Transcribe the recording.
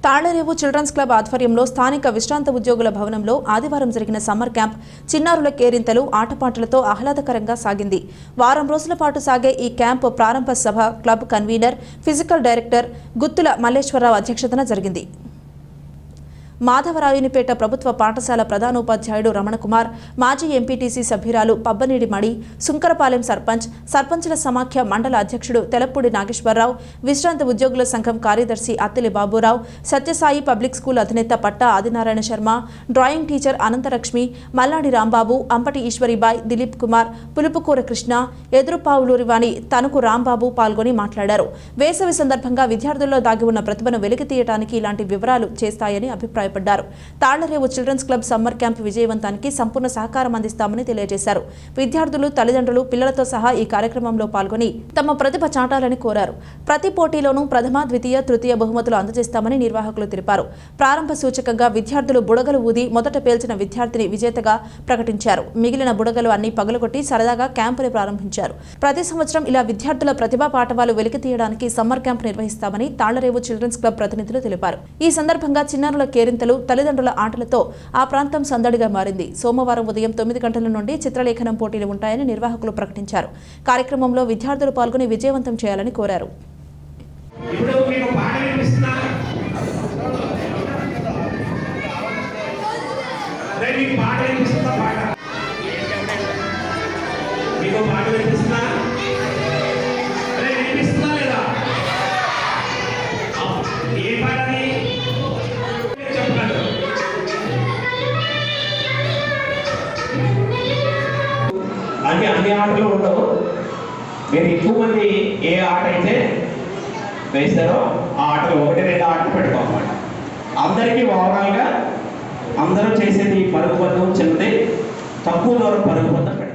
Thallarevu children's club ఆధ్వర్యంలో స్థానిక విశ్రాంత ఉద్యోగుల భవనంలో ఆదివారం జరిగిన సమ్మర్ క్యాంప్ చిన్నారుల కేరింతలు ఆటపాటలతో ఆహ్లాదకరంగా సాగింది. వారం రోజుల పాటు సాగే ఈ క్యాంప్ ప్రారంభ సభ club convener, physical director Guttula Malleswararao అధ్యక్షతన జరిగింది. మాధవరాయునిపేట ప్రభుత్వ పాఠశాల ప్రధానోపాధ్యాయుడు రమణకుమార్, మాజీ ఎంపీటీసీ సభ్యురాలు పబ్బనీడి మణి, సుంకరపాలెం సర్పంచ్ల సమాఖ్య మండల అధ్యక్షుడు తెలప్పూడి నాగేశ్వరరావు, విశ్రాంత ఉద్యోగుల సంఘం కార్యదర్శి అత్తిలి బాబురావు, సత్యసాయి పబ్లిక్ స్కూల్ అధినేత పట్టా ఆదినారాయణ శర్మ, డ్రాయింగ్ టీచర్ అనంతలక్ష్మి, మల్లాడి రాంబాబు, అంపటి ఈశ్వరీబాయ్, దిలీప్ కుమార్, పులుపుకూర కృష్ణ, ఎదురుపావులూరివాణి, తణుకు రాంబాబు పాల్గొని మాట్లాడారు. వేసవి సందర్భంగా విద్యార్థుల్లో దాగి ఉన్న ప్రతిభను వెలికితీయడానికి ఇలాంటి వివరాలు చేస్తాయని అభిప్రాయపడ్డారు. Tallarevu children's club summer camp విజయవంతానికి సంపూర్ణ సహకారం అందిస్తామని తెలియజేశారు. విద్యార్థులు, తల్లిదండ్రులు, పిల్లలతో సహా ఈ కార్యక్రమంలో పాల్గొని తమ ప్రతిభ చాటాలని కోరారు. ప్రతి పోటీలోనూ ప్రథమ, ద్వితీయ, తృతీయ బహుమతులు అందజేస్తామని నిర్వాహకులు తెలిపారు. ప్రారంభ సూచకంగా విద్యార్థులు బుడగలు ఊది మొదట పేల్చిన విద్యార్థిని విజేతగా ప్రకటించారు. మిగిలిన బుడగలు అన్ని పగలగొట్టి సరదాగా క్యాంపుని ప్రారంభించారు. ప్రతి సంవత్సరం ఇలా విద్యార్థుల ప్రతిభా పాఠవాలు వెలికితీయడానికి సమ్మర్ క్యాంప్ నిర్వహిస్తామని తాళ్లరేవు చిల్డ్రన్స్ క్లబ్ ప్రతినిధులు తెలిపారు. ఈ సందర్భంగా చిన్నారుల కేరింతలు, తల్లిదండ్రుల ఆటలతో ఆ ప్రాంతం సందడిగా మారింది. సోమవారం ఉదయం 9 గంటల నుండి చిత్రలేఖనం పోటీలు ఉంటాయని నిర్వాహకులు ప్రకటించారు. కార్యక్రమంలో విద్యార్థులు పాల్గొని విజయవంతం చేయాలని కోరారు. అన్ని ఆటలు ఉండవు. మీరు ఎక్కువ మంది ఏ ఆట అయితే వేస్తారో ఆ ఆటలు 1-2 ఆటలు పెట్టుకోమాట. అందరికీ ఓవరాల్గా అందరూ చేసేది పరుగుబంధం చిన్నది, తక్కువ దూరం పరుగుబంధం పెడతారు.